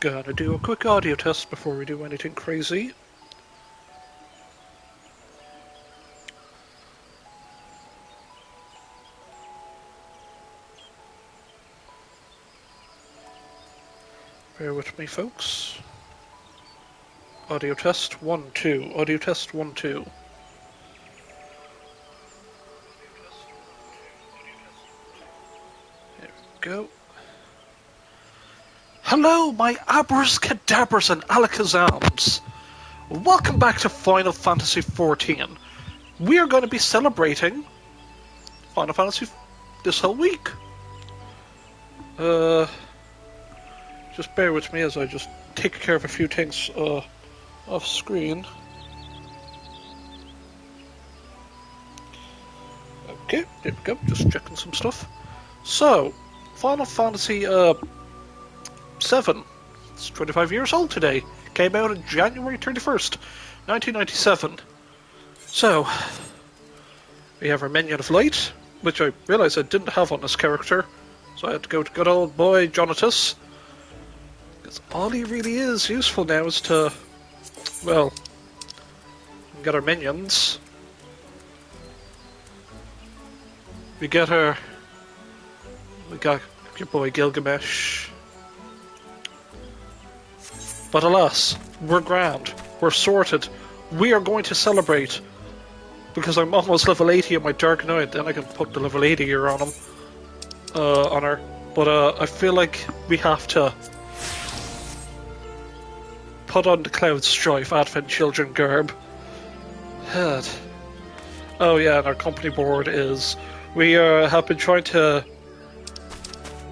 Gonna do a quick audio test before we do anything crazy. Bear with me, folks. Audio test 1 2. Audio test 1 2. There we go. Hello, my Abras, Cadabras, and Alakazams! Welcome back to Final Fantasy XIV. We are going to be celebrating Final Fantasy this whole week. Just bear with me as I just take care of a few things off screen. Okay, there we go, just checking some stuff. So, Final Fantasy VII, it's 25 years old today. Came out on January 31st, 1997. So, we have our Minion of Light, which I realised I didn't have on this character. So I had to go to good old boy Jonatas. Because all he really is useful now is to, well, get our minions. We got your boy Gilgamesh. But alas, we're grand, we're sorted, we are going to celebrate, because I'm almost level 80 on my Dark Knight, then I can put the level 80 gear on him, on her, but I feel like we have to put on the Cloud Strife Advent Children garb. Oh yeah, and our company board is, we have been trying to,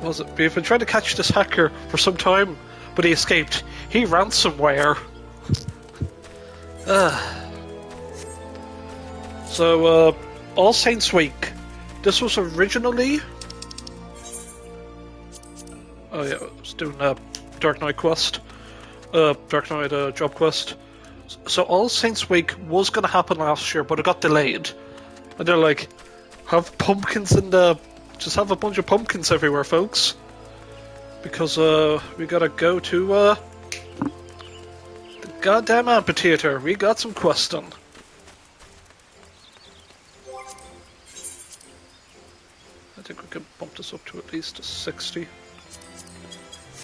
we've been trying to catch this hacker for some time, but he escaped. He ransomware. So, All Saints Week. This was originally... Oh yeah, I was doing a Dark Knight quest. Dark Knight job quest. So All Saints Week was going to happen last year, but it got delayed. And they're like, have pumpkins in the... Just have a bunch of pumpkins everywhere, folks. Because, we gotta go to, the goddamn amphitheater. We got some questing. I think we can bump this up to at least a 60.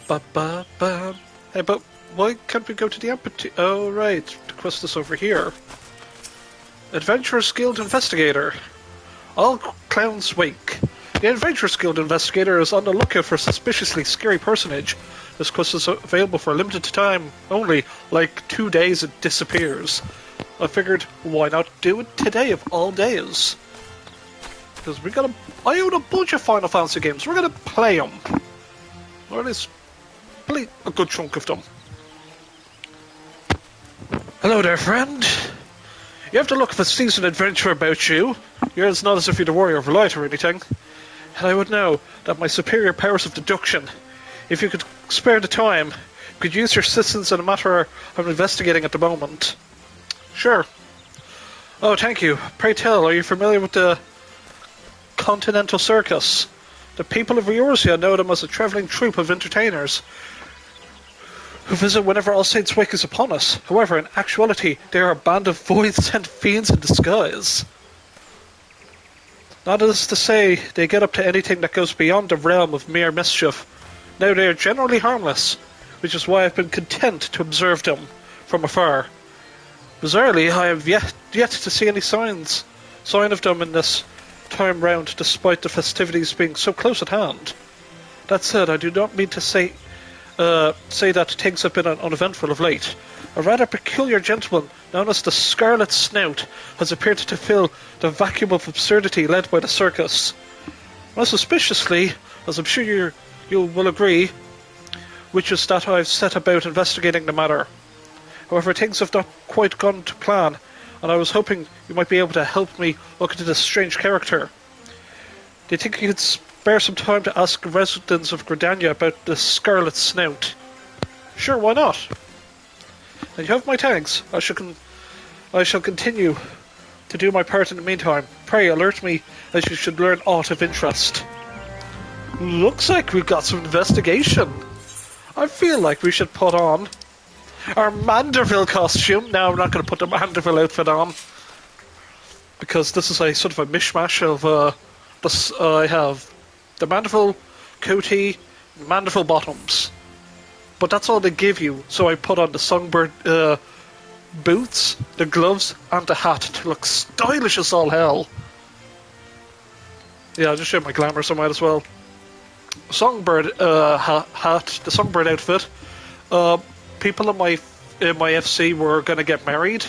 Ba-ba-ba. Hey, but why can't we go to the amphitheater? Oh, right. The quest is over here. Adventurers Guild Investigator. All Clowns Wake. The Adventurers Guild Investigator is on the lookout for a suspiciously scary personage. This quest is available for a limited time only, like 2 days it disappears. I figured, why not do it today of all days? Because I own a bunch of Final Fantasy games, we're gonna play them. Or at least, play a good chunk of them. Hello there, friend. You have to look for a seasoned adventure about you. It's not as if you're the warrior of light or anything. And I would know that my superior powers of deduction, if you could spare the time, could use your assistance in a matter I'm investigating at the moment. Sure. Oh, thank you. Pray tell, are you familiar with the Continental Circus? The people of Eorzea know them as a travelling troupe of entertainers who visit whenever All Saints' Wake is upon us. However, in actuality, they are a band of void-sent fiends in disguise. Not as to say they get up to anything that goes beyond the realm of mere mischief. Now they are generally harmless, which is why I've been content to observe them from afar. Bizarrely, I have yet to see any sign of them in this time round, despite the festivities being so close at hand. That said, I do not mean to say that things have been uneventful of late. A rather peculiar gentleman, known as the Scarlet Snout, has appeared to fill the vacuum of absurdity led by the circus. Most suspiciously, as I'm sure you will agree, which is that I've set about investigating the matter. However, things have not quite gone to plan, and I was hoping you might be able to help me look into this strange character. Do you think you could spare some time to ask the residents of Gridania about the Scarlet Snout? Sure, why not? And you have my thanks. I shall continue to do my part in the meantime. Pray alert me as you should learn aught of interest. Looks like we've got some investigation. I feel like we should put on our Mandeville costume. No, I'm not going to put the Mandeville outfit on because this is a sort of a mishmash of this. I have the Mandeville coatee, Mandeville bottoms, but that's all they give you. So I put on the Songbird boots, the gloves, and the hat to look stylish as all hell. Yeah, I'll just show my glamour, so I might as well. Songbird hat, the Songbird outfit. People in my FC were going to get married,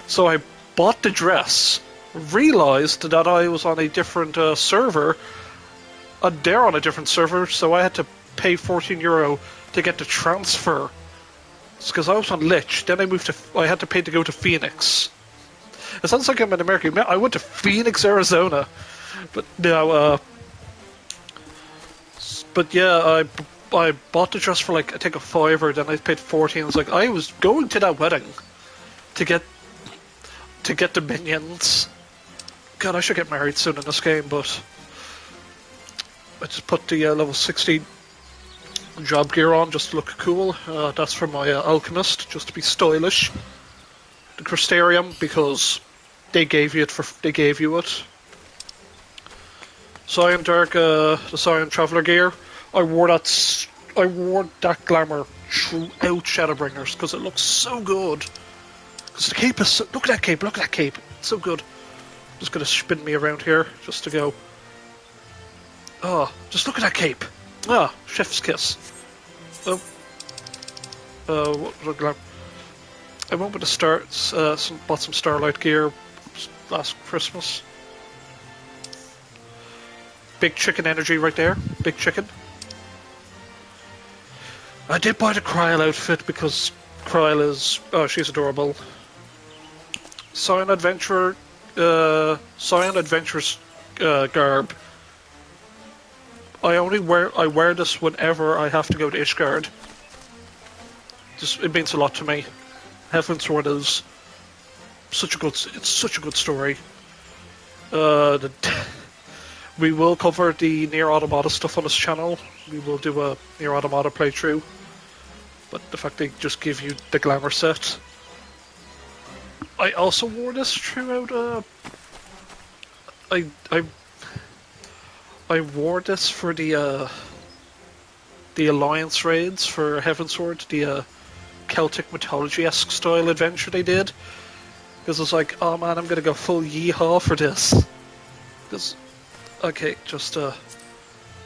so I bought the dress, realised that I was on a different server, and they're on a different server, so I had to pay €14 to get the transfer. It's because I was on Lich, then I had to pay to go to Phoenix. It sounds like I'm in America. I went to Phoenix, Arizona. But no, but yeah, I bought the dress for like I think a $5, then I paid 14. I was like, I was going to that wedding to get the minions. God, I should get married soon in this game, but I just put the level 60 job gear on just to look cool. That's for my alchemist, just to be stylish. The Crystarium because they gave you it. Cyan Dark, the Cyan Traveller gear. I wore that glamour throughout Shadowbringers because it looks so good. Because the cape is look at that cape, it's so good. Just gonna spin me around here just to go. Oh, just look at that cape. Ah, chef's kiss. Oh, what glamour? I went with the bought some Starlight gear last Christmas. Big chicken energy right there. Big chicken. I did buy the Kryl outfit because Kryl is... Oh, she's adorable. Cyan Adventurer's garb. I wear this whenever I have to go to Ishgard. It means a lot to me. Heavensward is it's such a good story. We will cover the Nier Automata stuff on this channel. We will do a Nier Automata playthrough. But the fact they just give you the glamour set. I also wore this throughout. I wore this for the Alliance raids for Heavensward, the Celtic mythology-esque style adventure they did. Because I was like, oh man, I'm gonna go full yeehaw for this. Because okay, just the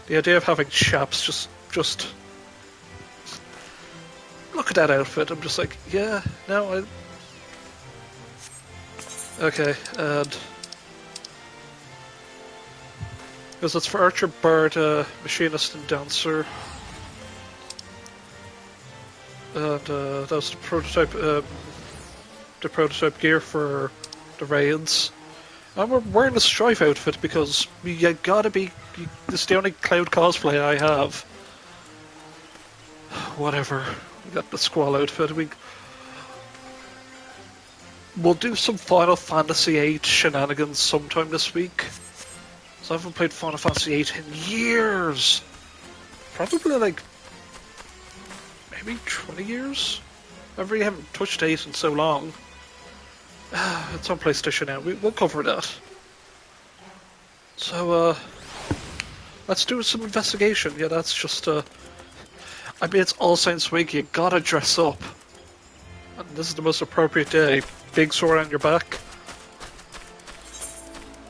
idea of having chaps, just look at that outfit. I'm just like, yeah, no, okay, and because it's for Archer, Bard, Machinist, and Dancer, and that was the prototype gear for the raids. And we're wearing the Strife outfit because you gotta be. It's the only Cloud cosplay I have. Whatever. We got the Squall outfit. We'll do some Final Fantasy VIII shenanigans sometime this week. So I haven't played Final Fantasy VIII in years. Probably like maybe 20 years. I really haven't touched 8 in so long. It's on PlayStation now. We'll cover that. So, let's do some investigation. Yeah, that's just, I mean, it's All Saints Week. You gotta dress up. And this is the most appropriate day. Big sword on your back.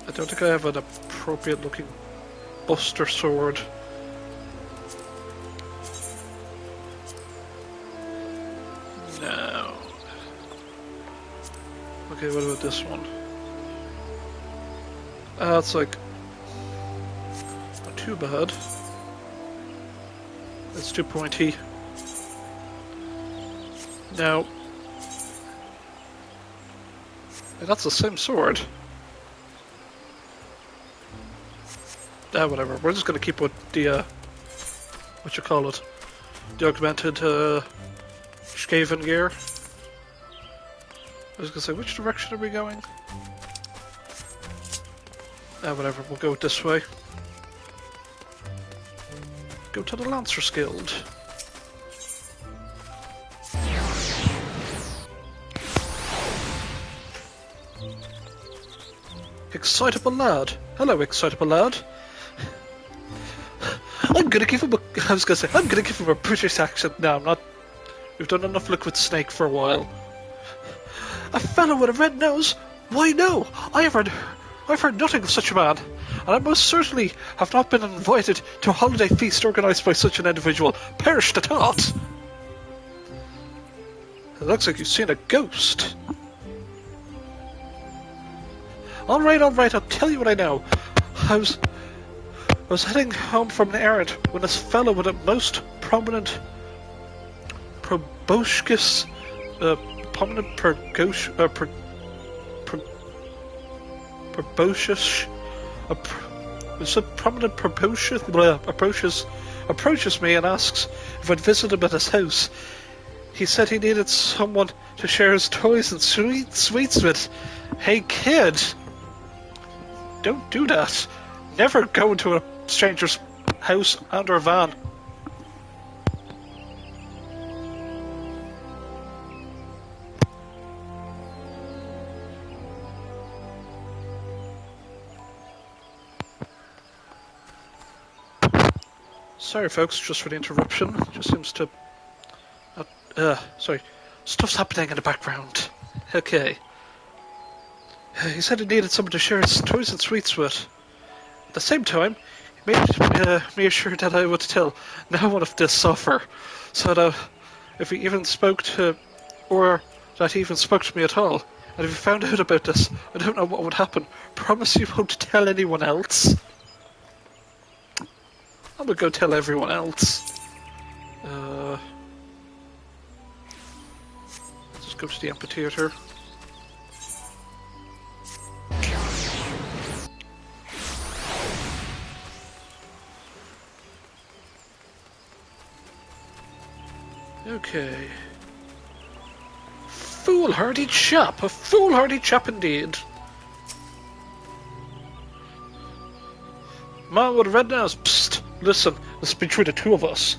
I don't think I have an appropriate looking Buster sword. No. Okay, what about this one? It's like not too bad. It's too pointy. Now, that's the same sword. Whatever. We're just gonna keep with the what you call it, the augmented Skaven gear. I was gonna say, which direction are we going? Whatever, we'll go this way. Go to the Lancers Guild. Excitable lad. Hello, excitable lad. I'm gonna give him a British accent. No, I'm not. We've done enough Liquid Snake for a while. A fellow with a red nose? Why no, I've heard nothing of such a man, and I most certainly have not been invited to a holiday feast organised by such an individual. Perish the thought! It looks like you've seen a ghost. Alright, I'll tell you what I know. I was heading home from an errand when this fellow with a most prominent proboscis, approaches me and asks if I'd visit him at his house. He said he needed someone to share his toys and sweets with. Hey kid, don't do that. Never go into a stranger's house and or van. Sorry folks, just for the interruption. Just seems to... sorry. Stuff's happening in the background. Okay. He said he needed someone to share his toys and sweets with. At the same time, he made me assured that I would tell no one of this offer, so that if he even spoke to... or that he even spoke to me at all, and if he found out about this, I don't know what would happen. Promise you won't tell anyone else? I'm gonna go tell everyone else. Let's just go to the amphitheater. Okay. Foolhardy chap! A foolhardy chap indeed! Man with a red nose, psst! Listen, this is between the two of us.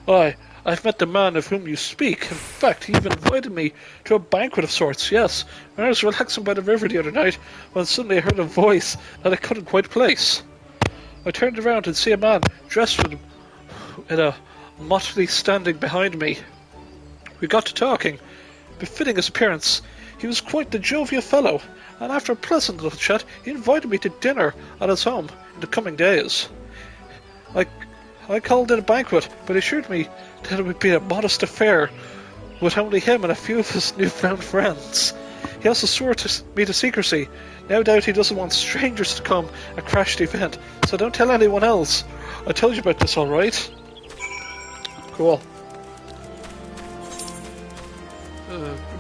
I've met the man of whom you speak. In fact, he even invited me to a banquet of sorts, yes. I was relaxing by the river the other night when suddenly I heard a voice that I couldn't quite place. I turned around and see a man dressed in a motley standing behind me. We got to talking. Befitting his appearance, he was quite the jovial fellow, and after a pleasant little chat, he invited me to dinner at his home in the coming days. I called it a banquet, but he assured me that it would be a modest affair with only him and a few of his newfound friends. He also swore me to secrecy. No doubt he doesn't want strangers to come and crash the event, so don't tell anyone else. I told you about this, alright? Cool.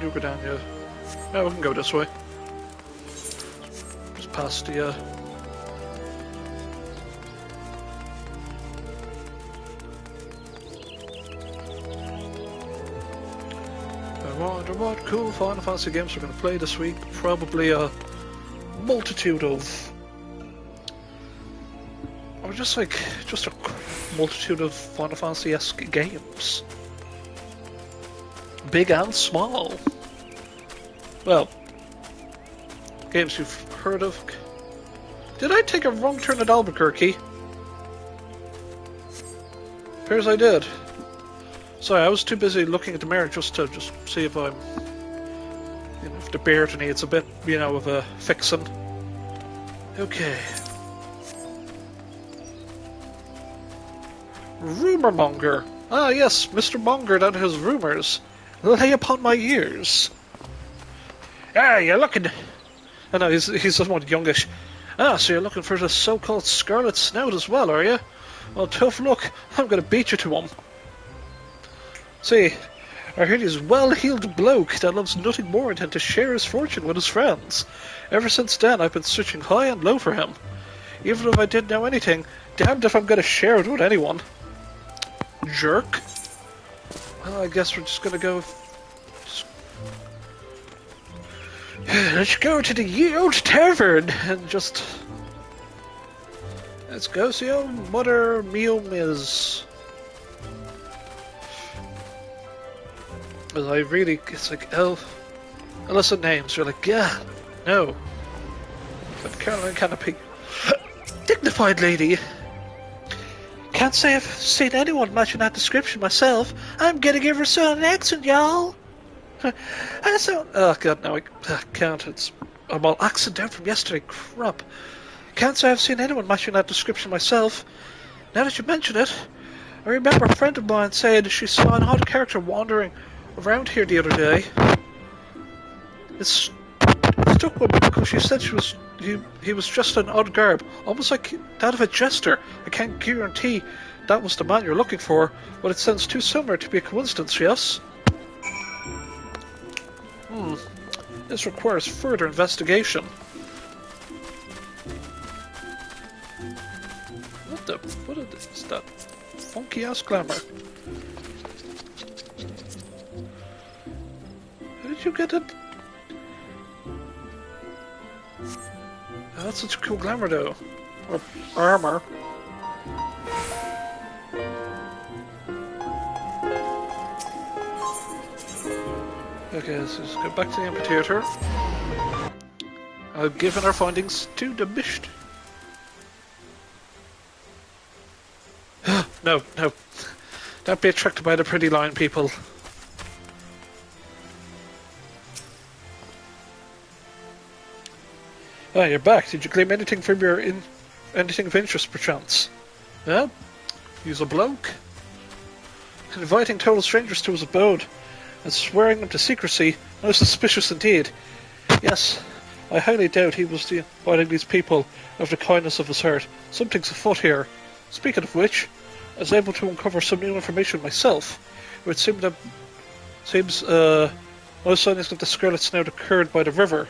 You go down, yeah. No, we can go this way. Just past the, I wonder what cool Final Fantasy games we're going to play this week. Probably a multitude of... or just a multitude of Final Fantasy-esque games. Big and small. Well, games you've heard of. Did I take a wrong turn at Albuquerque? Appears I did. Sorry, I was too busy looking at the mirror just to see if I'm... if the beard needs a bit, of a fixing. Okay. Rumour monger. Ah yes, Mr. Monger and his rumours. Lay upon my ears. Ah, you're looking... I know, he's somewhat youngish. Ah, so you're looking for the so-called Scarlet Snout as well, are you? Well, tough luck. I'm gonna beat you to him. See, I heard he's a well-heeled bloke that loves nothing more than to share his fortune with his friends. Ever since then, I've been searching high and low for him. Even if I didn't know anything, damned if I'm gonna share it with anyone. Jerk. Well, I guess we're just gonna go... let's go to the ye old tavern and just... let's go see how Mother Meom is. I really... it's like, oh... unless the names, you're like, yeah, no. But Caroline Canopy. Dignified lady. Can't say I've seen anyone matching that description myself. I'm getting ever so an accent, y'all. Oh god, no, I can't. I'm all accent down from yesterday. Crap. Can't say I've seen anyone matching that description myself. Now that you mention it, I remember a friend of mine said she saw an odd character wandering around here the other day. It stuck with me because she said he was just an odd garb, almost like that of a jester. I can't guarantee that was the man you're looking for, but it sounds too similar to be a coincidence, yes? This requires further investigation. What is that funky ass glamour? How did you get it? Oh, that's such a cool glamour though. Or armor. Okay, let's just go back to the amphitheater. I've given our findings to the Misht. No. Don't be attracted by the pretty line, people. Ah, you're back. Did you claim anything from anything of interest, perchance? Yeah? He's a bloke. Inviting total strangers to his abode and swearing them to secrecy, most suspicious indeed. Yes, I highly doubt he was inviting these people out of the kindness of his heart. Something's afoot here. Speaking of which, I was able to uncover some new information myself. It would seem that most sightings of the Scarlet Snout occurred by the river.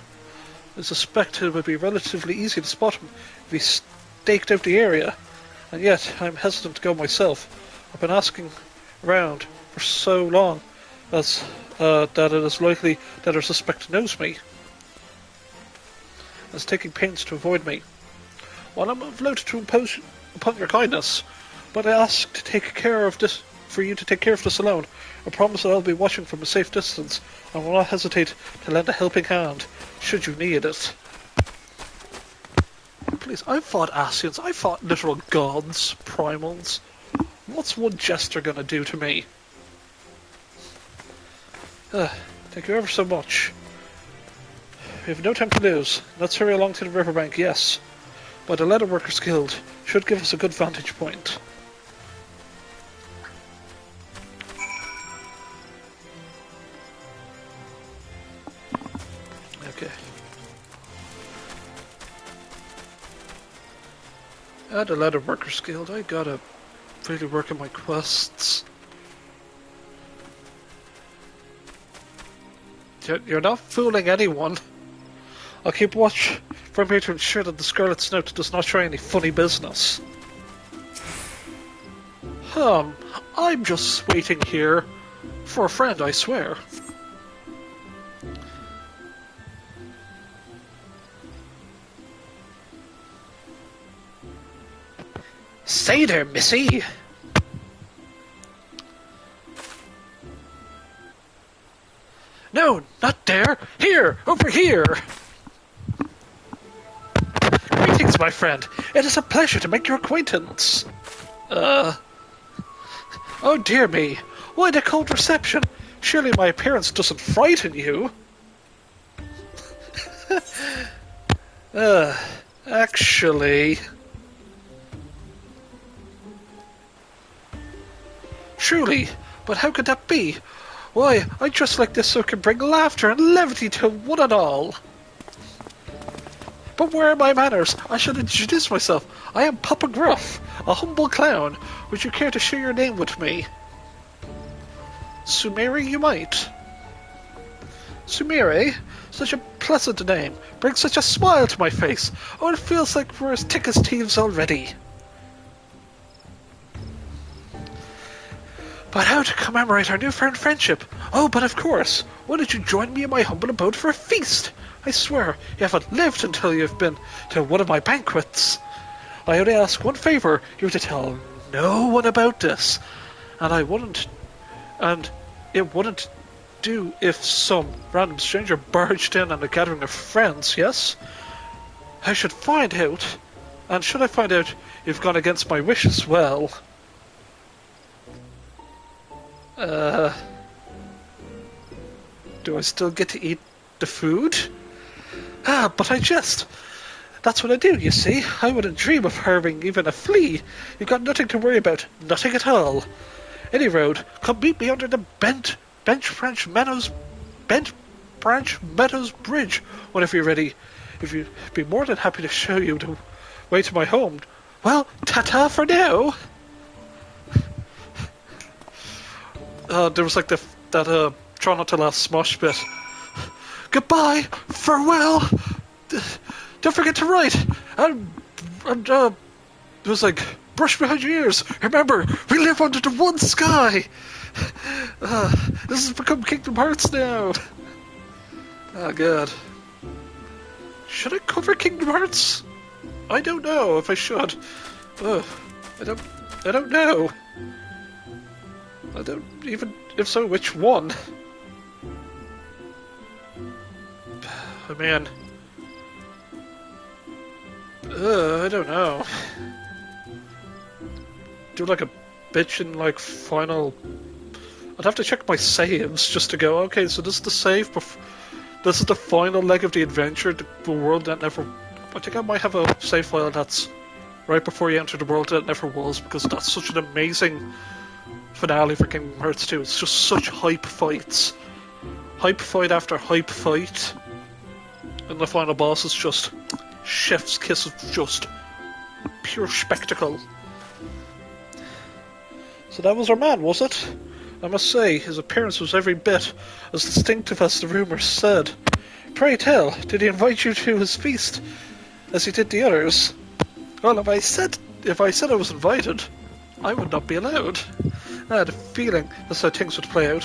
I suspect it would be relatively easy to spot him if he staked out the area, and yet I'm hesitant to go myself. I've been asking around for so long that it is likely that our suspect knows me, and is taking pains to avoid me. While I'm loath to impose upon your kindness, but I ask to take care of this, for you to take care of this alone. I promise that I'll be watching from a safe distance, and will not hesitate to lend a helping hand, should you need it. Please, I've fought Asians, I've fought literal gods, primals. What's one jester gonna do to me? Thank you ever so much. We have no time to lose. Let's hurry along to the riverbank, yes. But the Leatherworkers Guild should give us a good vantage point. Okay. At the Leatherworkers Guild, I gotta really work on my quests. You're not fooling anyone. I'll keep watch from here to ensure that the Scarlet Snout does not try any funny business. I'm just waiting here for a friend, I swear. Say there, missy! No, not there! Here! Over here! Greetings, my friend. It is a pleasure to make your acquaintance. Oh dear me. Why the cold reception? Surely my appearance doesn't frighten you? Actually... Truly, but how could that be? Why, I dress like this so I can bring laughter and levity to one and all. But where are my manners? I should introduce myself. I am Papa Gruff, a humble clown. Would you care to share your name with me? Sumeri, you might. Sumeri? Such a pleasant name. Brings such a smile to my face. Oh, it feels like we're as thick as thieves already. But how to commemorate our newfound friendship? Oh, but of course. Why don't you join me in my humble abode for a feast? I swear, you haven't lived until you've been to one of my banquets. I only ask one favour, you to tell no one about this. And it wouldn't do if some random stranger barged in on a gathering of friends, yes? I should find out. And should I find out you've gone against my wishes, well... do I still get to eat the food? Ah, but I jest. That's what I do, you see. I wouldn't dream of harming even a flea. You've got nothing to worry about. Nothing at all. Any road, come meet me under the Bent Branch Meadows Bridge whenever you're ready. If you'd be more than happy to show you the way to my home. Well, ta-ta for now. There was like that try not to laugh smosh bit. Goodbye, farewell. Don't forget to write. And it was like, brush behind your ears. Remember, we live under the one sky. This has become Kingdom Hearts now. Oh god. Should I cover Kingdom Hearts? I don't know if I should. I don't know. I don't even, if so, which one? I mean, I don't know. Do like a bitchin' like final. I'd have to check my saves just to go. Okay, so this is the save. This is the final leg of the adventure, the world that never. I think I might have a save file that's right before you enter the world that never was, because that's such an amazing finale for Kingdom Hearts 2. It's just such hype fights, hype fight after hype fight, and the final boss is just chef's kiss of just pure spectacle. So that was our man, was it? I must say, his appearance was every bit as distinctive as the rumours said. Pray tell, did he invite you to his feast, as he did the others? Well, if I said I was invited, I would not be allowed. I had a feeling that's how things would play out.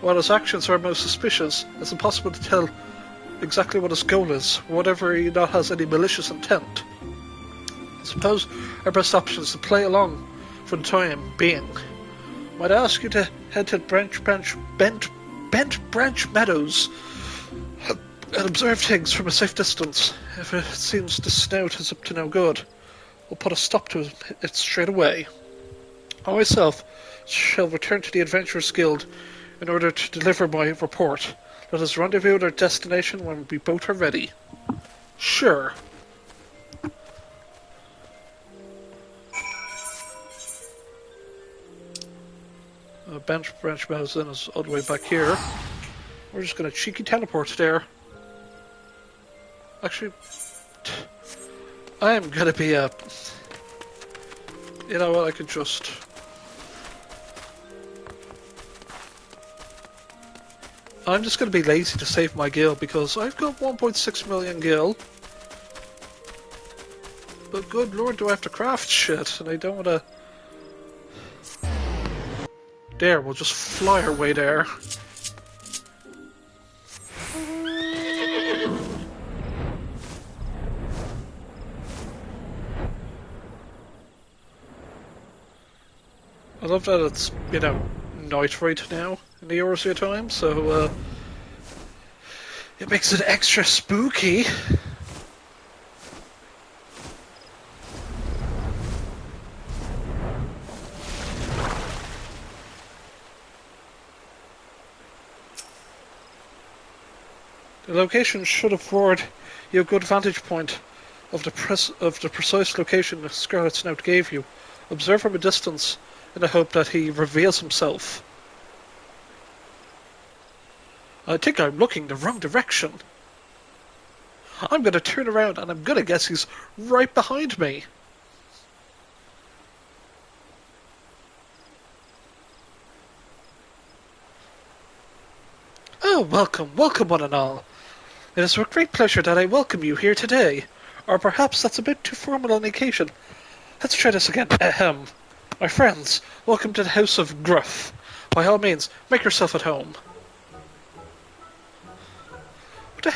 While his actions are most suspicious, it's impossible to tell exactly what his goal is, whatever he not has any malicious intent. I suppose our best option is to play along for the time being. Might I ask you to head to Bent Branch Meadows and observe things from a safe distance. If it seems the snout is up to no good, we'll put a stop to it straight away. I myself shall return to the Adventurers Guild in order to deliver my report. Let us rendezvous at our destination when we both are ready. Sure. Branch Meadows then is all the way back here. We're just going to cheeky teleport there. Actually, I'm going to be a... You know what, I could just... I'm just going to be lazy to save my gil because I've got 1.6 million gil. But good lord, do I have to craft shit, and I don't want to... There, we'll just fly our way there. I love that it's, you know, night right now in the Eurasia time, so it makes it extra spooky. The location should afford you a good vantage point of the precise location the Scarlet Snout gave you. Observe from a distance in the hope that he reveals himself. I think I'm looking the wrong direction. I'm going to turn around and I'm going to guess he's right behind me. Oh, welcome one and all. It is with great pleasure that I welcome you here today. Or perhaps that's a bit too formal an occasion. Let's try this again. Ahem. My friends, welcome to the House of Gruff. By all means, make yourself at home. What the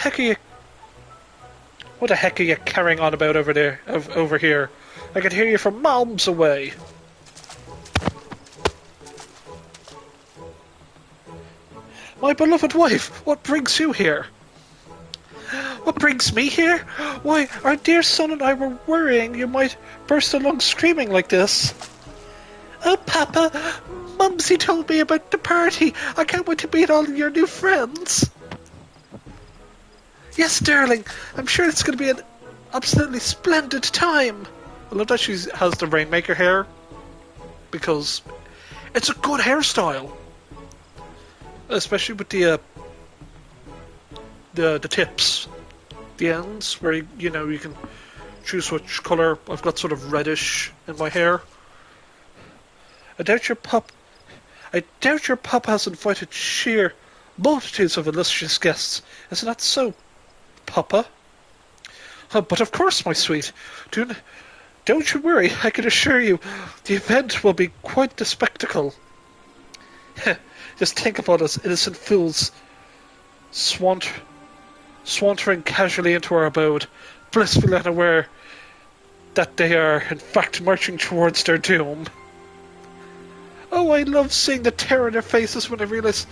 heck are you carrying on about over there, over here? I can hear you from miles away. My beloved wife, what brings you here? What brings me here? Why, our dear son and I were worrying you might burst along screaming like this. Oh, Papa, Mumsy told me about the party. I can't wait to meet all your new friends. Yes, darling, I'm sure it's going to be an absolutely splendid time. I love that she has the Rainmaker hair, because it's a good hairstyle. Especially with the tips, the ends, where you know you can choose which colour. I've got sort of reddish in my hair. I doubt your pup has invited sheer multitudes of illustrious guests. Isn't that so, Papa? But of course, my sweet. Don't you worry. I can assure you, the event will be quite the spectacle. Just think of all those innocent fools swantering casually into our abode, blissfully unaware that they are, in fact, marching towards their doom. Oh, I love seeing the terror in their faces when they realise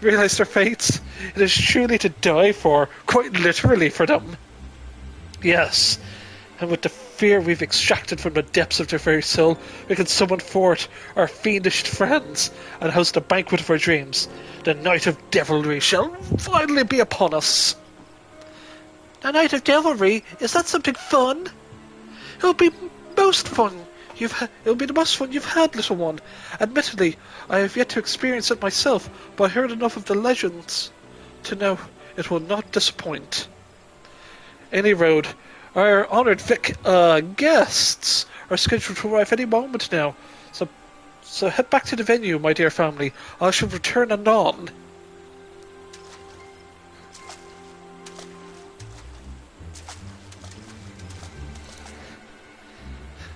their fates. It is truly to die for, quite literally for them. Yes, and with the fear we've extracted from the depths of their very soul, we can summon forth our fiendish friends and host a banquet of our dreams. The night of devilry shall finally be upon us. A night of devilry? Is that something fun? It'll be most fun. It'll be the most fun you've had, little one. Admittedly, I have yet to experience it myself, but I heard enough of the legends to know it will not disappoint. Any road, our honoured guests are scheduled to arrive any moment now, so head back to the venue, my dear family. I shall return anon.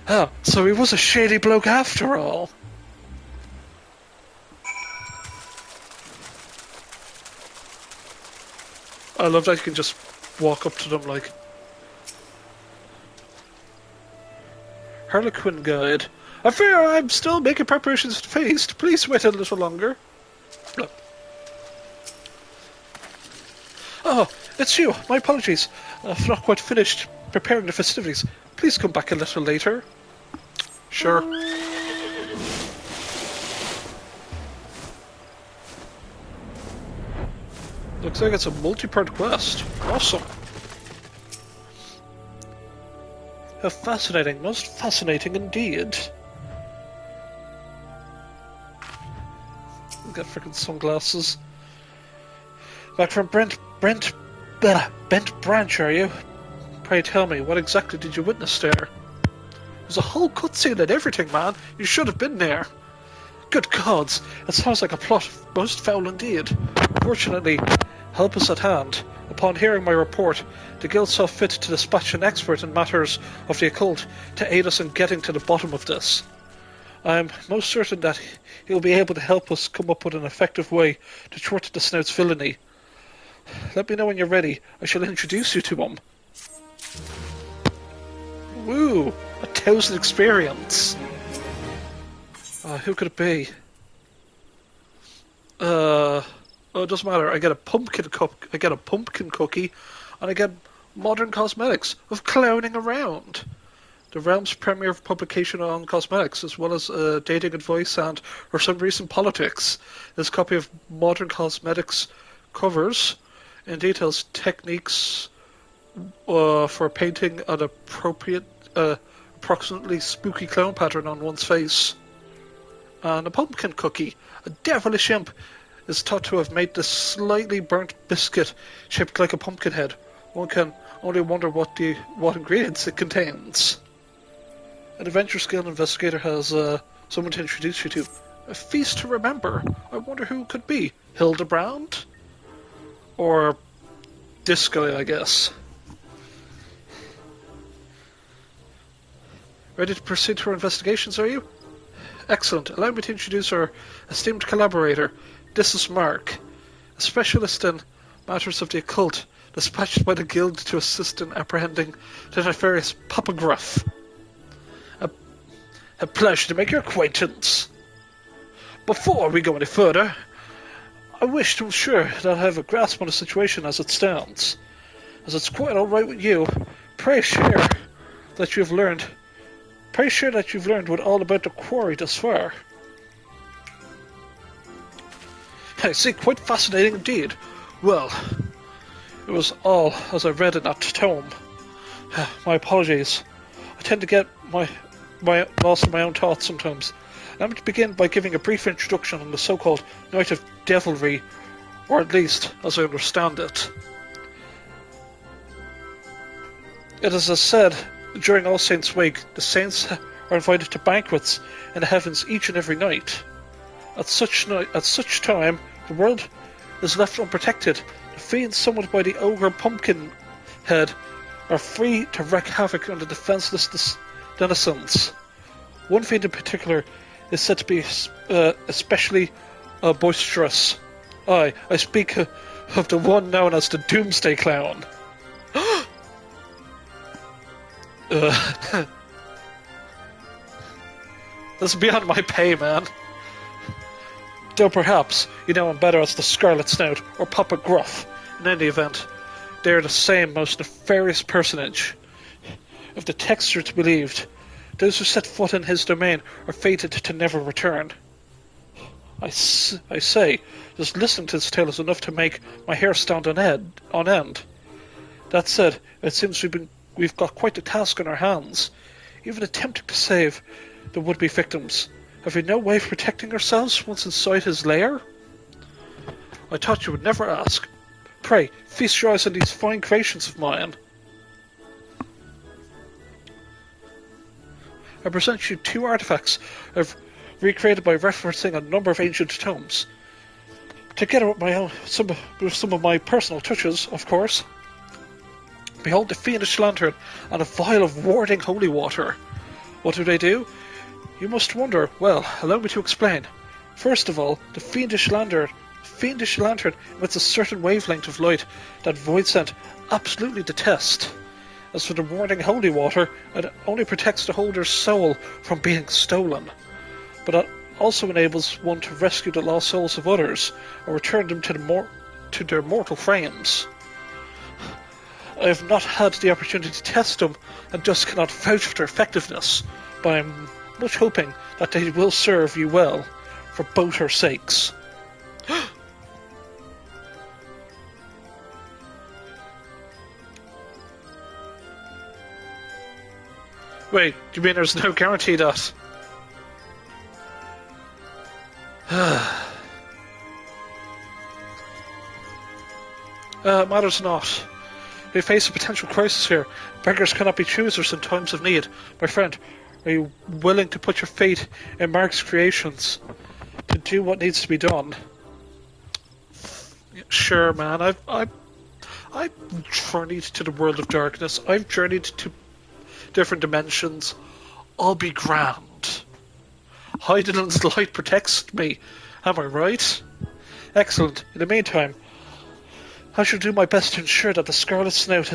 Oh, so he was a shady bloke after all. I love that you can just walk up to them like... Harlequin Guide. I fear I'm still making preparations to feast. Please wait a little longer. Oh, it's you. My apologies. I've not quite finished preparing the festivities. Please come back a little later. Sure. Looks like it's a multi-part quest. Awesome. How fascinating. Most fascinating indeed. Got freaking sunglasses. Back from Bent Branch, are you? Pray tell me, what exactly did you witness there? There's a whole cutscene and everything, man. You should have been there. Good gods, it sounds like a plot most foul indeed. Fortunately, help is at hand. Upon hearing my report, the guild saw fit to dispatch an expert in matters of the occult to aid us in getting to the bottom of this. I am most certain that he will be able to help us come up with an effective way to thwart the snout's villainy. Let me know when you're ready. I shall introduce you to him. Woo! 1,000 experience! Who could it be? Oh, it doesn't matter. I get a pumpkin cookie, and I get modern cosmetics of clowning around. The realm's premier publication on cosmetics, as well as dating advice and, for some reason, politics. This copy of modern cosmetics covers, in details, techniques for painting an approximately spooky clown pattern on one's face. And a pumpkin cookie. A devilish imp is thought to have made this slightly burnt biscuit shaped like a pumpkin head. One can only wonder what ingredients it contains. An adventure skill investigator has someone to introduce you to. A feast to remember. I wonder who it could be. Hildebrand? Or this guy, I guess. Ready to proceed to our investigations, are you? Excellent. Allow me to introduce our esteemed collaborator. This is Mark, a specialist in matters of the occult, dispatched by the guild to assist in apprehending the nefarious Papa Gruff. A pleasure to make your acquaintance. Before we go any further, I wish to ensure that I have a grasp on the situation as it stands. as it's quite alright with you, pray share that you've learned. Pray share that you've learned what all about the quarry thus far. I see, quite fascinating indeed. Well, it was all as I read in that tome. My apologies. I tend to get my lost in my own thoughts sometimes. Let me begin by giving a brief introduction on the so-called Night of Devilry, or at least as I understand it. It is as said, during All Saints' Week, the saints are invited to banquets in the heavens each and every night. At such time, the world is left unprotected. The fiends summoned by the ogre Pumpkinhead are free to wreak havoc on the defenseless denizens. One fiend in particular is said to be especially boisterous. I speak of the one known as the Doomsday Clown. This is beyond my pay, man. Though perhaps you know him better as the Scarlet Snout or Papa Gruff. In any event, they are the same most nefarious personage. If the text are to be believed, those who set foot in his domain are fated to never return. I say, just listening to this tale is enough to make my hair stand on end. That said, it seems we've got quite a task on our hands. Even attempting to save the would-be victims. Have we no way of protecting ourselves once inside his lair? I thought you would never ask. Pray, feast your eyes on these fine creations of mine. I present you two artifacts I've recreated by referencing a number of ancient tomes. Together with some of my personal touches, of course. Behold the fiendish lantern and a vial of warding holy water. What do? You must wonder. Well, allow me to explain. First of all, the fiendish lantern emits a certain wavelength of light that Voidsent absolutely detest. As for the warding holy water, it only protects the holder's soul from being stolen. But it also enables one to rescue the lost souls of others, or return them to their mortal frames. I have not had the opportunity to test them, and thus cannot vouch for their effectiveness, but I am much hoping that they will serve you well, for both our sakes. Wait, do you mean there's no guarantee that? Matters not. We face a potential crisis here. Beggars cannot be choosers in times of need. My friend, are you willing to put your faith in Mark's creations to do what needs to be done? Sure, man. I've journeyed to the world of darkness. I've journeyed to different dimensions. I'll be grand. Heidel's light protects me. Am I right? Excellent. In the meantime, I shall do my best to ensure that the Scarlet Snout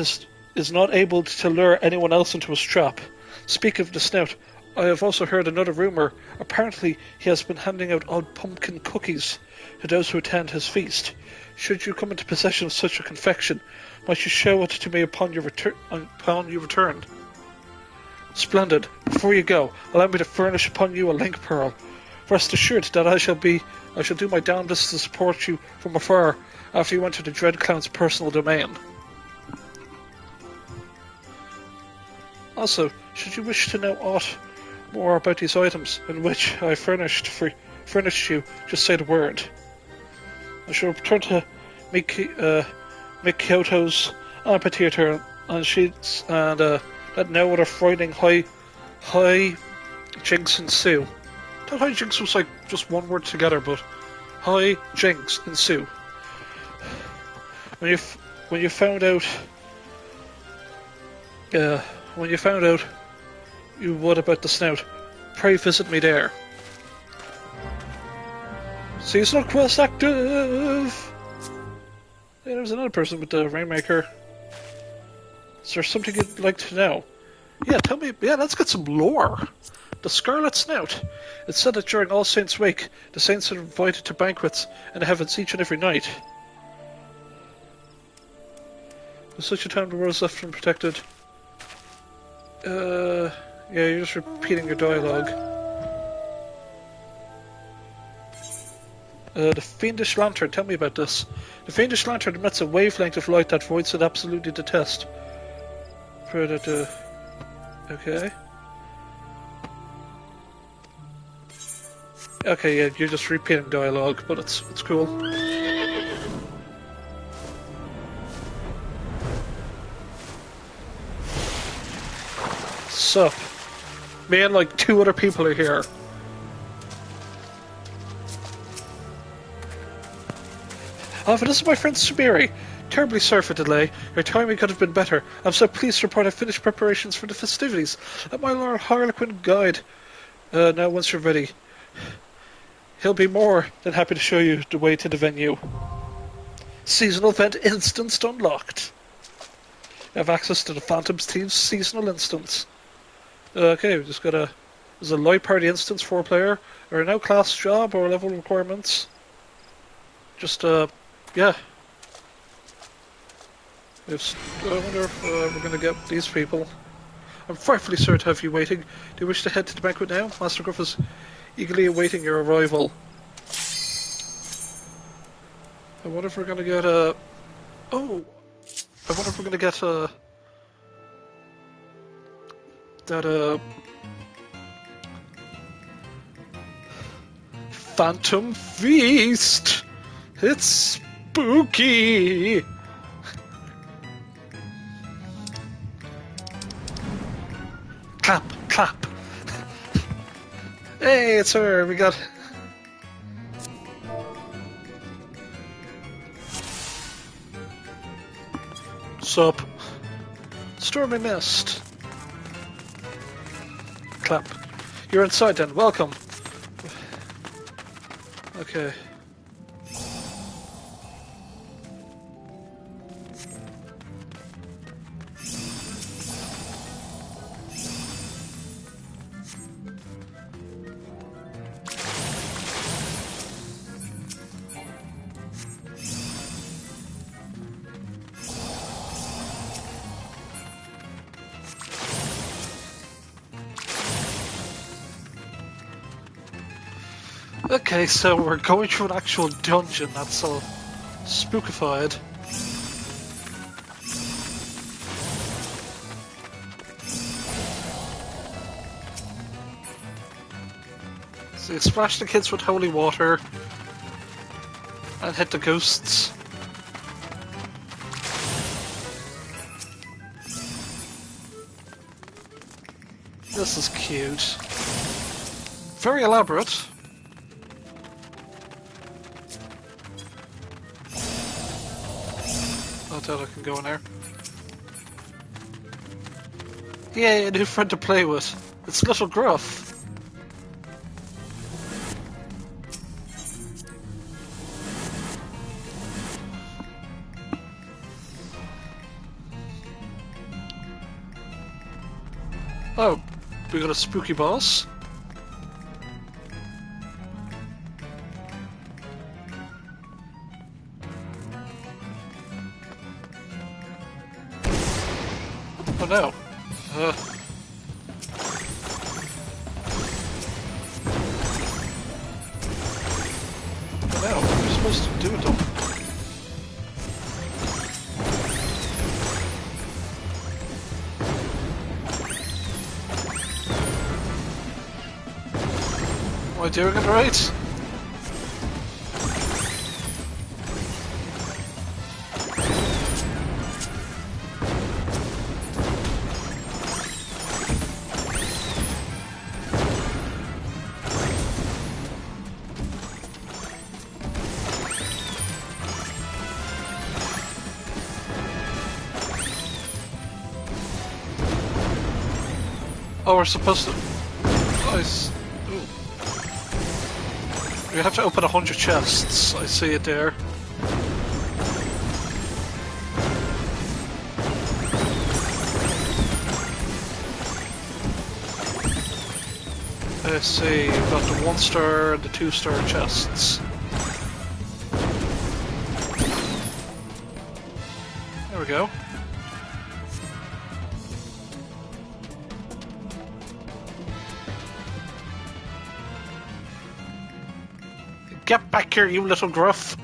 is not able to lure anyone else into his trap. Speak of the Snout, I have also heard another rumour. Apparently he has been handing out odd pumpkin cookies to those who attend his feast. Should you come into possession of such a confection, might you show it to me upon your return? Splendid. Before you go, allow me to furnish upon you a link pearl. Rest assured that I shall do my damnedest to support you from afar after you enter the Dread Clown's personal domain. Also, should you wish to know aught more about these items in which I furnished you, just say the word. I shall return to Kyoto's amphitheater and sheets and let no other frightening high jinks ensue. That high jinks was like just one word together, but high jinks ensue. When you found out you would about the Snout, pray visit me there. Seasonal quest active! Hey, there's another person with the Rainmaker. Is there something you'd like to know? Yeah, tell me. Yeah, let's get some lore. The Scarlet Snout. It's said that during All Saints' Week, the saints are invited to banquets in the heavens each and every night. There's such a time the world is left unprotected. Yeah, you're just repeating your dialogue. The Fiendish Lantern, tell me about this. The Fiendish Lantern emits a wavelength of light that voids would absolutely detest. Okay. Okay, yeah, you're just repeating dialogue, but it's cool. Sup? Me and like 2 other people are here. Oh, but this is my friend Subiri. Terribly sorry for the delay. Your timing could have been better. I'm so pleased to report I've finished preparations for the festivities. Let my Lord Harlequin guide. Now once you're ready. He'll be more than happy to show you the way to the venue. Seasonal event instanced unlocked. You have access to the Phantom's Thieves seasonal instance. Okay, we just got there's a light party instance 4-player, or an outclass job or level requirements. Just yeah. I wonder if we're going to get these people. I'm frightfully sorry to have you waiting. Do you wish to head to the banquet now? Master Gruff is eagerly awaiting your arrival. I wonder if we're going to get oh! I wonder if we're going to get that Phantom Feast! It's spooky! Clap, clap! Hey, it's her, we got... Sup? Stormy Mist. Clap. You're inside then, welcome. Okay. Okay, so we're going through an actual dungeon that's all spookified. So you splash the kids with holy water and hit the ghosts. This is cute. Very elaborate. I doubt I can go in there. Yay, a new friend to play with. It's Little Gruff. Oh, we got a spooky boss. Oh no. Oh no, what are we supposed to do with them? Am I doing it right? Oh, we're supposed to... Nice. Ooh. We have to open 100 chests. I see it there. I see, you've got the 1-star and the 2-star chests. There we go. Get back here, you little gruff.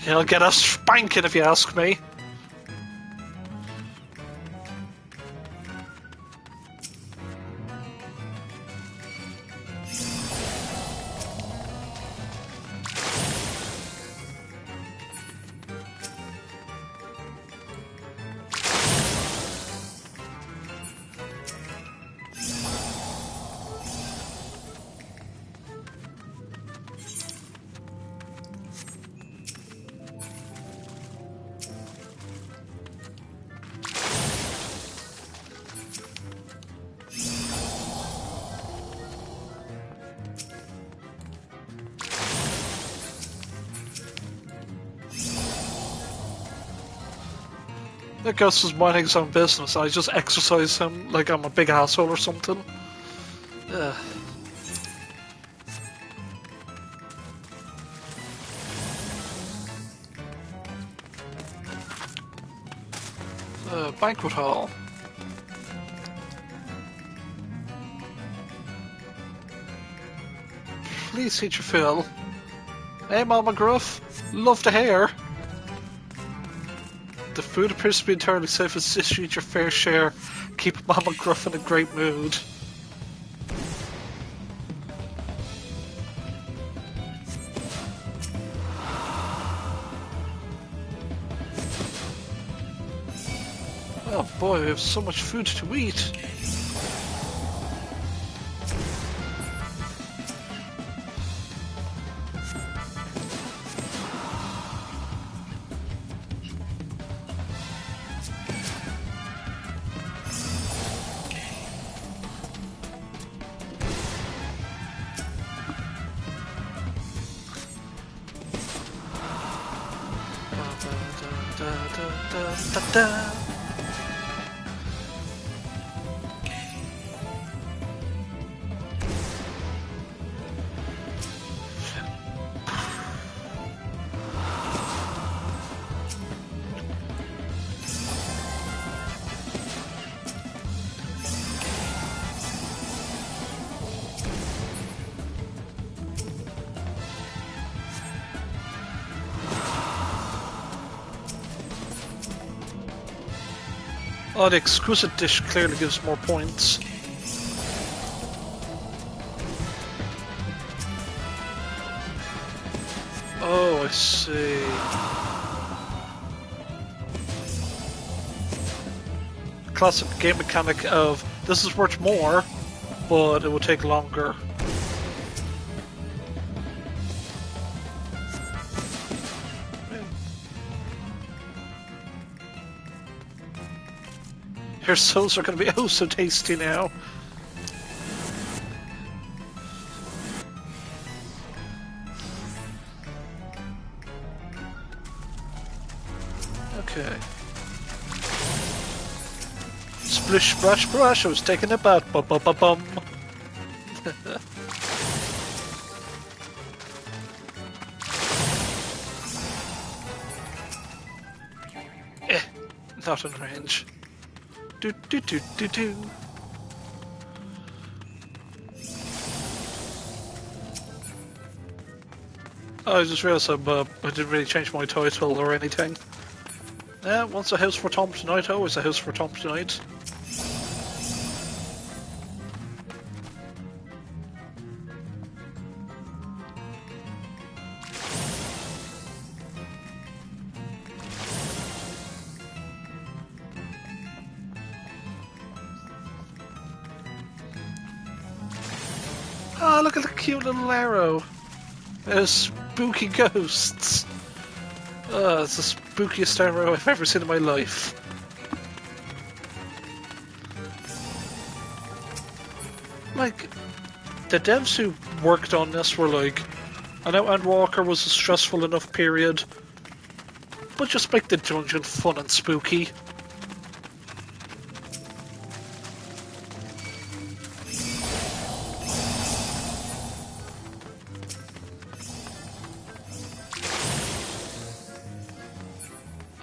You'll get a spanking if you ask me. That Gus is minding his own business. I just exercise him like I'm a big asshole or something. Banquet hall. Please eat your fill. Hey, Mama Gruff. Love to hear. The food appears to be entirely safe as you eat your fair share. Keep Mama Gruff in a great mood. Oh boy, we have so much food to eat. Oh, the exquisite dish clearly gives more points. Oh, I see. Classic game mechanic of this is worth more, but it will take longer. Your souls are going to be oh so tasty now. Okay. Splish, splash, splash, I was taking a bath. Bum, bum, bum, bum. Not in range. Do do do do do. Oh, I just realised I didn't really change my title or anything. Yeah, once a house for Tom tonight, always a house for Tom tonight. Oh, look at the cute little arrow. There's spooky ghosts. It's the spookiest arrow I've ever seen in my life. Like, the devs who worked on this were like, I know Endwalker was a stressful enough period, but just make the dungeon fun and spooky.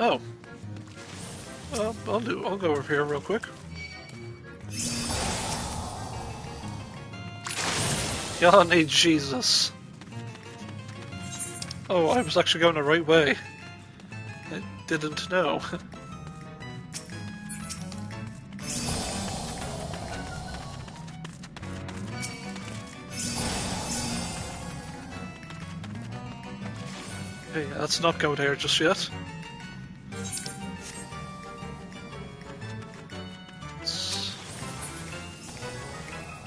Oh. I'll go over here real quick. Y'all need Jesus. Oh, I was actually going the right way. I didn't know. Hey, let's not go there just yet.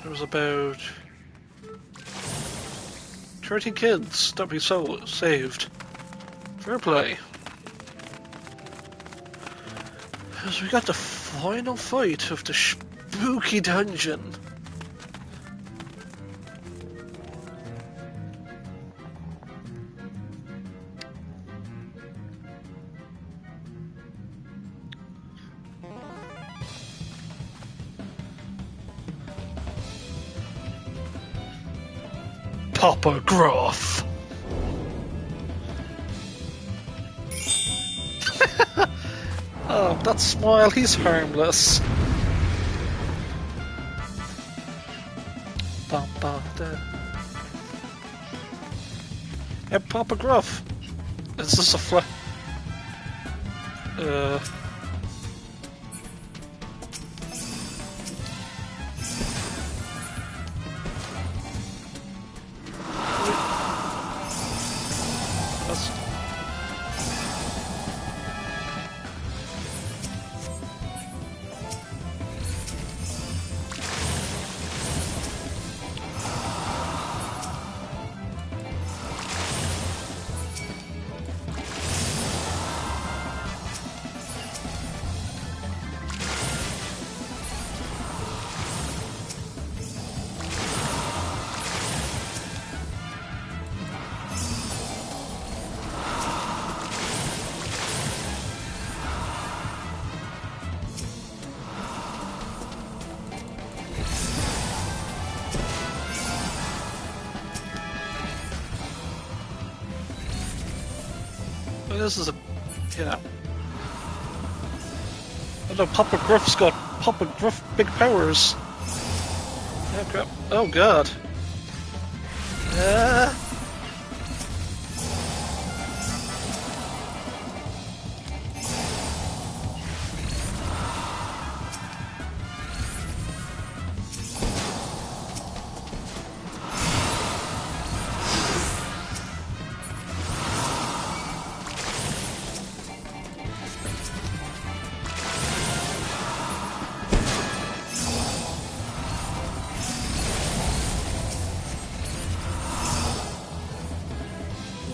There was about 30 kids that we saved. Fair play. As we got the final fight of the spooky dungeon. Papa Gruff. Oh, that smile, he's harmless. Hey, Papa Gruff. Is this a that's... This is a, you know. I know Papa Gruff's got Papa Gruff big powers. Oh crap! Oh god!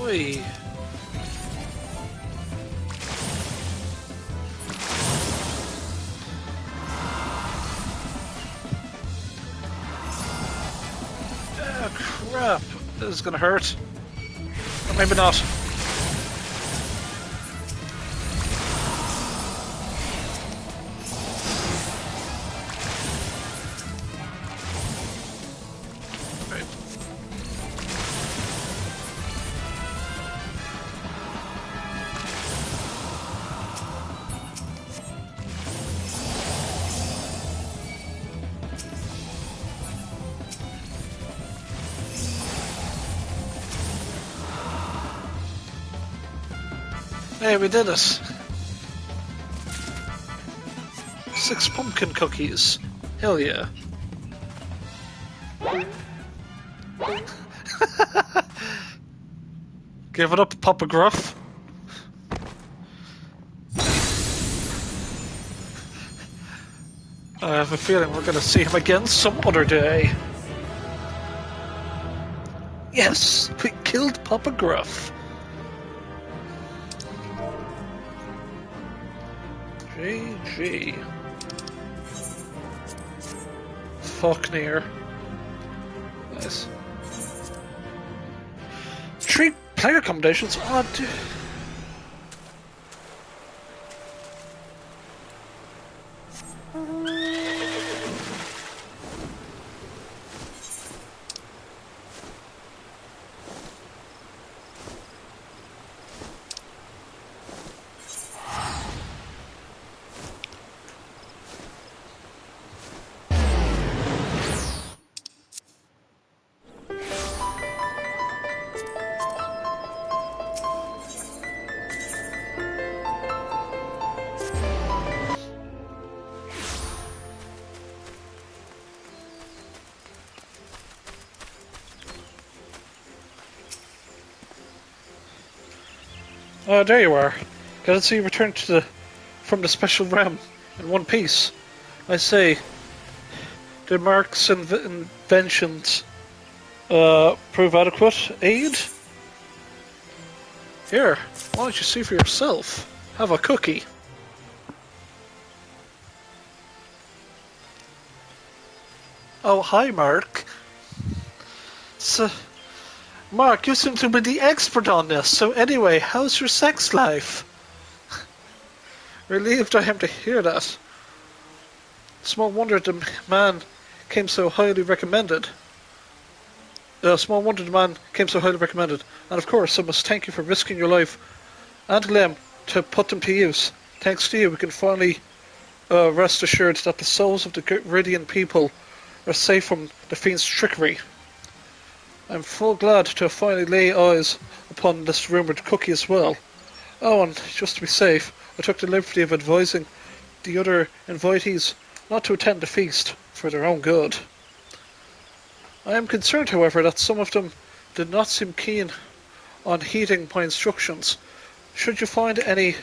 Whee! Oh crap! This is gonna hurt. Or maybe not. Right. Hey, we did it! 6 pumpkin cookies. Hell yeah. Give it up, Papa Gruff. I have a feeling we're gonna see him again some other day. Yes! We killed Papa Gruff. GG. Fuck near. Nice. 3 player accommodations? Oh, dude. Oh, there you are. Glad to see you returned from the special realm in one piece. I say, did Mark's inventions prove adequate aid? Here, why don't you see for yourself? Have a cookie. Oh, hi, Mark. So, Mark, you seem to be the expert on this. So anyway, how's your sex life? Relieved I am to hear that. Small wonder the man came so highly recommended. Small wonder the man came so highly recommended. And of course, I must thank you for risking your life and limb to put them to use. Thanks to you, we can finally rest assured that the souls of the Geridian people are safe from the fiend's trickery. I'm full glad to finally lay eyes upon this rumoured cookie as well. Oh, and just to be safe, I took the liberty of advising the other invitees not to attend the feast for their own good. I am concerned, however, that some of them did not seem keen on heeding my instructions. Should you find any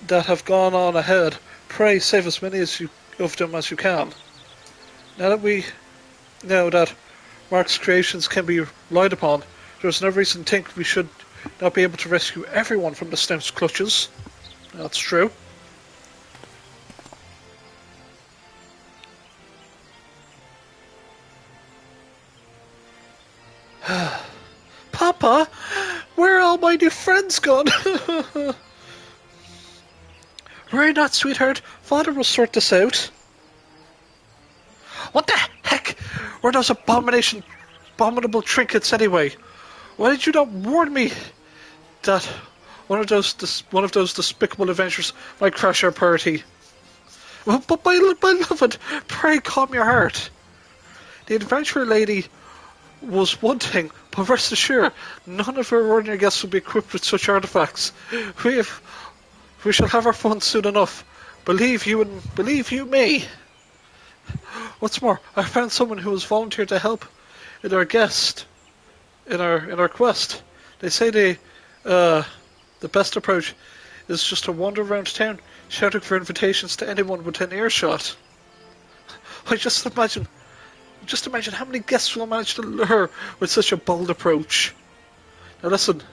that have gone on ahead, pray save as many of them as you can. Now that we know that Mark's creations can be relied upon, there is no reason to think we should not be able to rescue everyone from the Snout's clutches. That's true. Papa, where are all my new friends gone? Worry not, sweetheart. Father will sort this out. What the heck were those abominable trinkets anyway? Why did you not warn me that one of those despicable adventures might crash our party? Well, but my beloved, pray calm your heart. The adventurer lady was one thing, but rest assured, none of her ordinary guests will be equipped with such artifacts. We shall have our fun soon enough. Believe you me. What's more, I found someone who has volunteered to help in our quest. They say the best approach is just to wander around town, shouting for invitations to anyone within earshot. Just imagine how many guests we'll manage to lure with such a bold approach. Now listen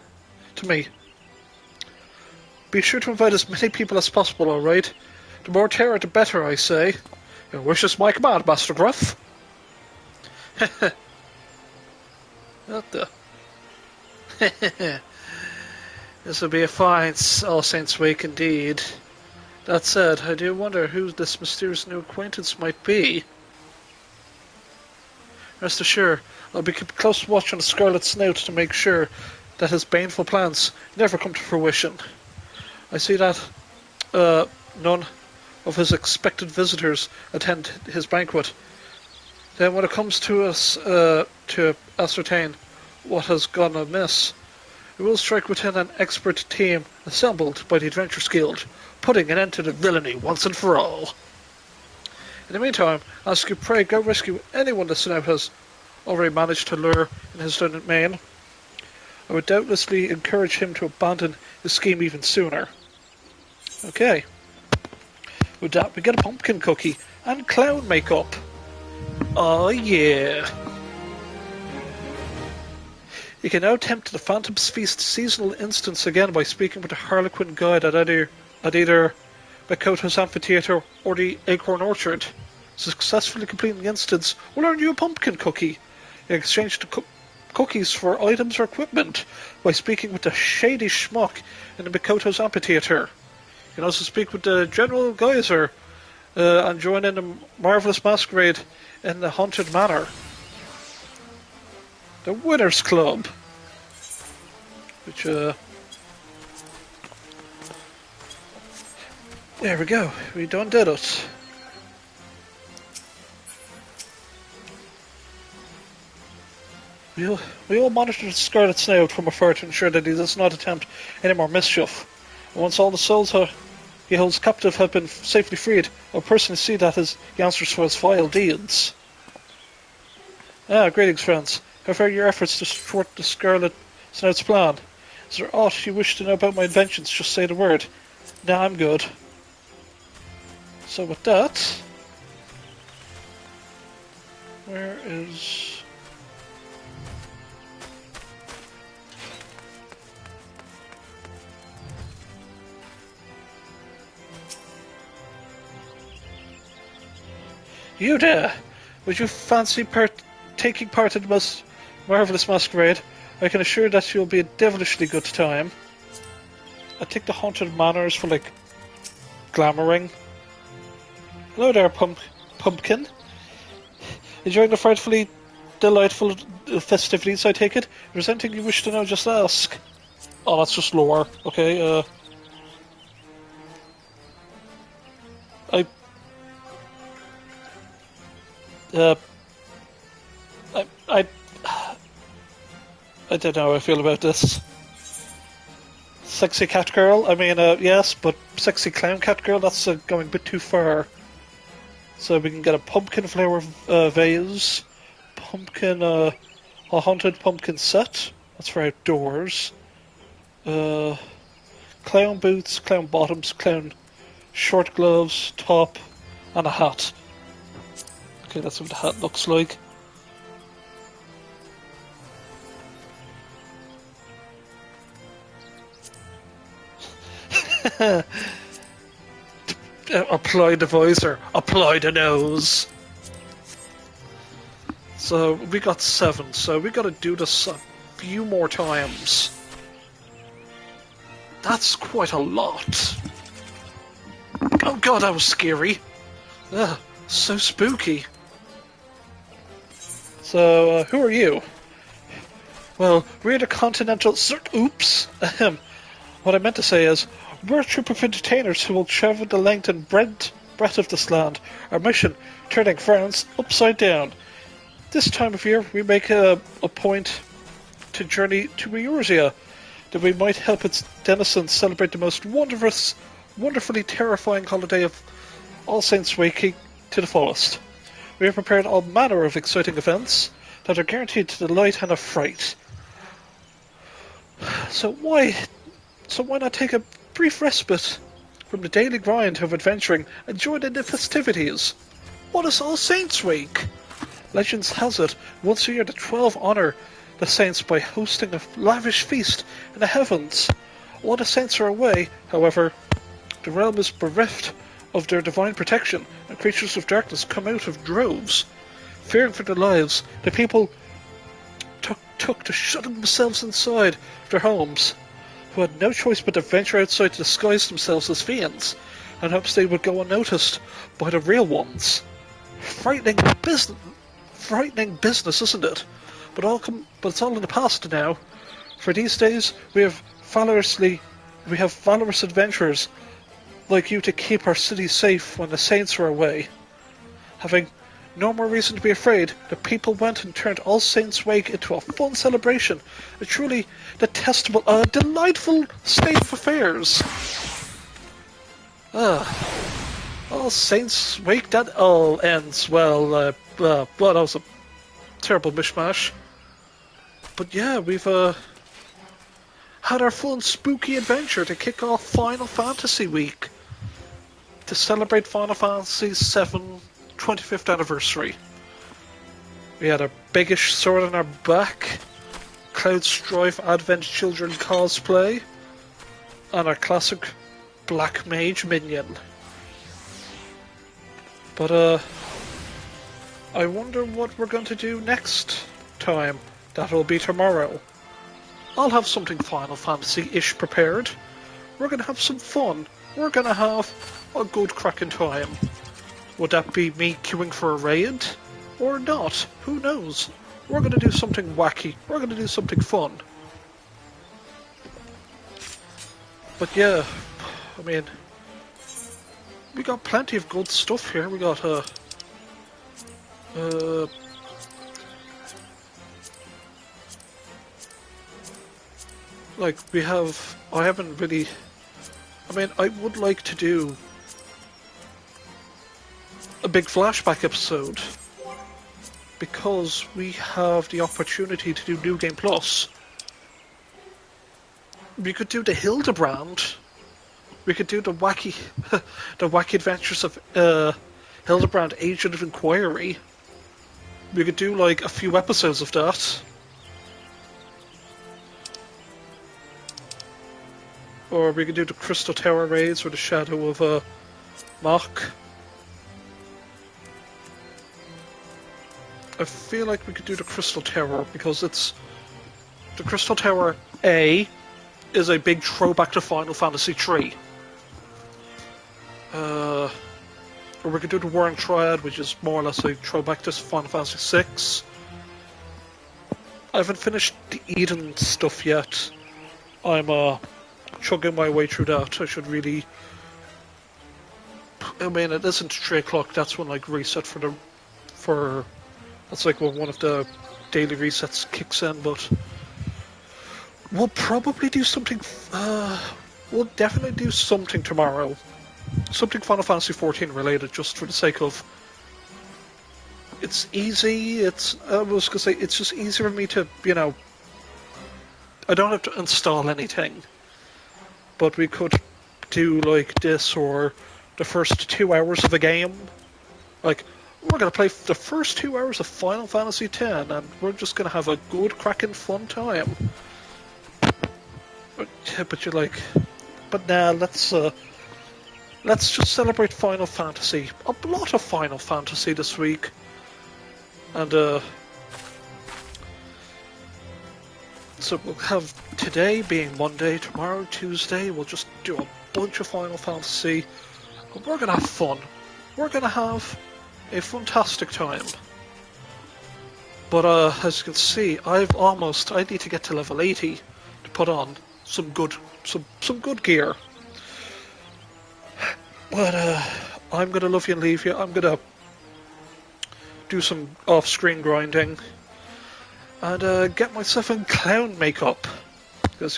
to me. Be sure to invite as many people as possible, alright? The more terror, the better, I say. Your wish is my command, Master Gruff. What the? This will be a fine All Saints Week indeed. That said, I do wonder who this mysterious new acquaintance might be. Rest assured, I'll be keeping close watch on the Scarlet Snout to make sure that his baneful plans never come to fruition. I see that none of his expected visitors attend his banquet. Then when it comes to us to ascertain what has gone amiss, we will strike within an expert team assembled by the Adventurers Guild, putting an end to the villainy once and for all. In the meantime, I ask you pray go rescue anyone the Snout has already managed to lure in his domain. I would doubtlessly encourage him to abandon his scheme even sooner. Okay. With that, we get a pumpkin cookie and clown makeup. Oh yeah. You can now tempt the Phantom's Feast seasonal instance again by speaking with the Harlequin guide at either Makoto's Amphitheatre or the Acorn Orchard. Successfully completing the instance will earn you a pumpkin cookie. In exchange to cookies for items or equipment by speaking with the shady schmuck in the Makoto's Amphitheatre. You can also speak with the General Geyser and join in the marvellous masquerade in the Haunted Manor. The Winners Club. Which, there we go. We done did it. We all monitor the Scarlet Snout from afar to ensure that he does not attempt any more mischief. And once all the souls he holds captive have been safely freed, I'll personally see that he answers for his vile deeds. Greetings, friends. How fare your efforts to thwart the Scarlet Snout's plan? Is there aught you wish to know about my inventions? Just say the word. Nah, I'm good. So with that, where is... You there! Would you fancy taking part in the most marvellous masquerade? I can assure that you'll be a devilishly good time. I think the haunted manor is for, like, glamoring. Hello there, pumpkin. Enjoying the frightfully delightful festivities, I take it? If there's anything you wish to know, just ask. Oh, that's just lore. Okay, I... I don't know how I feel about this. Sexy cat girl? I mean, yes, but sexy clown cat girl, that's going a bit too far. So we can get a pumpkin flower vase, a haunted pumpkin set, that's for outdoors, clown boots, clown bottoms, clown short gloves, top, and a hat. Okay, that's what the hat looks like. Apply the visor, apply the nose. So we got 7, so we gotta do this a few more times. That's quite a lot. Oh god, that was scary. Ugh, so spooky. So, who are you? Well, we're the Continental... Oops! What I meant to say is, we're a troop of entertainers who will travel the length and breadth of this land. Our mission, turning France upside down. This time of year, we make a point to journey to Eorzea, that we might help its denizens celebrate the most wonderfully terrifying holiday of All Saints' Week to the fullest. We have prepared all manner of exciting events that are guaranteed to delight and affright. So why not take a brief respite from the daily grind of adventuring and join in the festivities? What is All Saints' Week? Legends has it, once a year the 12 honour the saints by hosting a lavish feast in the heavens. While the saints are away, however, the realm is bereft of their divine protection, and creatures of darkness come out of droves. Fearing for their lives, the people took to shutting themselves inside their homes, who had no choice but to venture outside to disguise themselves as fiends, in hopes they would go unnoticed by the real ones. Frightening business, isn't it? But it's all in the past now. For these days, we have valorous adventurers like you to keep our city safe when the saints are away. Having no more reason to be afraid, the people went and turned All Saints' Wake into a fun celebration, a truly detestable, delightful state of affairs. All Saints' Wake, that all ends well. Well, that was a terrible mishmash. But yeah, we've had our fun spooky adventure to kick off Final Fantasy Week, to celebrate Final Fantasy VII 25th anniversary. We had a biggish sword on our back, Cloud Strife Advent Children cosplay, and our classic Black Mage minion. But I wonder what we're going to do next time. That'll be tomorrow. I'll have something Final Fantasy-ish prepared. We're going to have some fun. We're going to have a good cracking time. Would that be me queuing for a raid? Or not? Who knows? We're going to do something wacky. We're going to do something fun. But yeah, I mean, we got plenty of good stuff here. We got like we have. I haven't really. I mean, I would like to do a big flashback episode because we have the opportunity to do New Game Plus. We could do the Hildebrand. We could do the wacky, the wacky adventures of Hildebrand, Agent of Inquiry. We could do like a few episodes of that. Or we could do the Crystal Tower raids or the Shadow of Mach. I feel like we could do the Crystal Tower because it's the Crystal Tower A is a big throwback to Final Fantasy III. Or we could do the Warring Triad, which is more or less a throwback to Final Fantasy VI. I haven't finished the Eden stuff yet. I'm chugging my way through that. I should really. I mean, it isn't 3 o'clock. That's when like reset for. That's like when one of the daily resets kicks in. But we'll probably do something. We'll definitely do something tomorrow. Something Final Fantasy XIV related, just for the sake of. It's easy. I was gonna say it's just easier for me to, I don't have to install anything. But we could do like this or the first 2 hours of a game. Like, we're going to play the first 2 hours of Final Fantasy X and we're just going to have a good, cracking, fun time. But you're like, but nah, let's just celebrate Final Fantasy. A lot of Final Fantasy this week. And, so we'll have today being Monday, tomorrow Tuesday, we'll just do a bunch of Final Fantasy. And we're going to have fun. We're going to have a fantastic time. But as you can see, I need to get to level 80 to put on some good gear. But I'm going to love you and leave you. I'm going to do some off-screen grinding. And get myself in clown makeup. Because,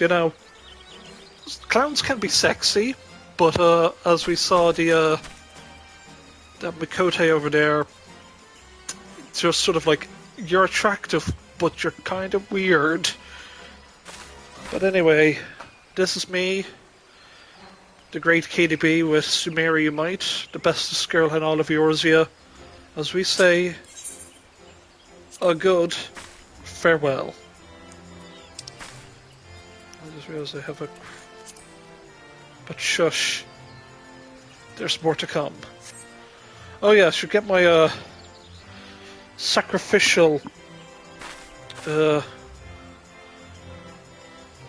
clowns can be sexy, but as we saw that Mikote over there, it's just sort of like, you're attractive, but you're kind of weird. But anyway, this is me, the great KDB with Sumeri You Might, the bestest girl in all of Eorzea. As we say, a good farewell. I just realised I have a... But shush. There's more to come. Oh yeah, I should get my sacrificial... No,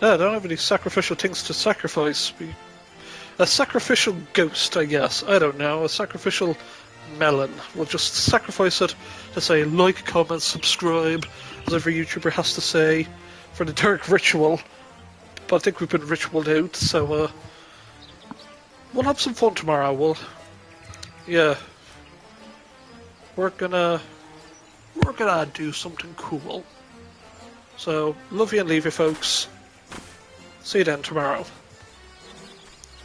I don't have any sacrificial things to sacrifice. A sacrificial ghost, I guess. I don't know. A sacrificial melon. We'll just sacrifice it to say like, comment, subscribe, as every YouTuber has to say, for the dark ritual. But I think we've been ritualed out, so we'll have some fun tomorrow. We're gonna do something cool. So love you and leave you, folks. See you then tomorrow.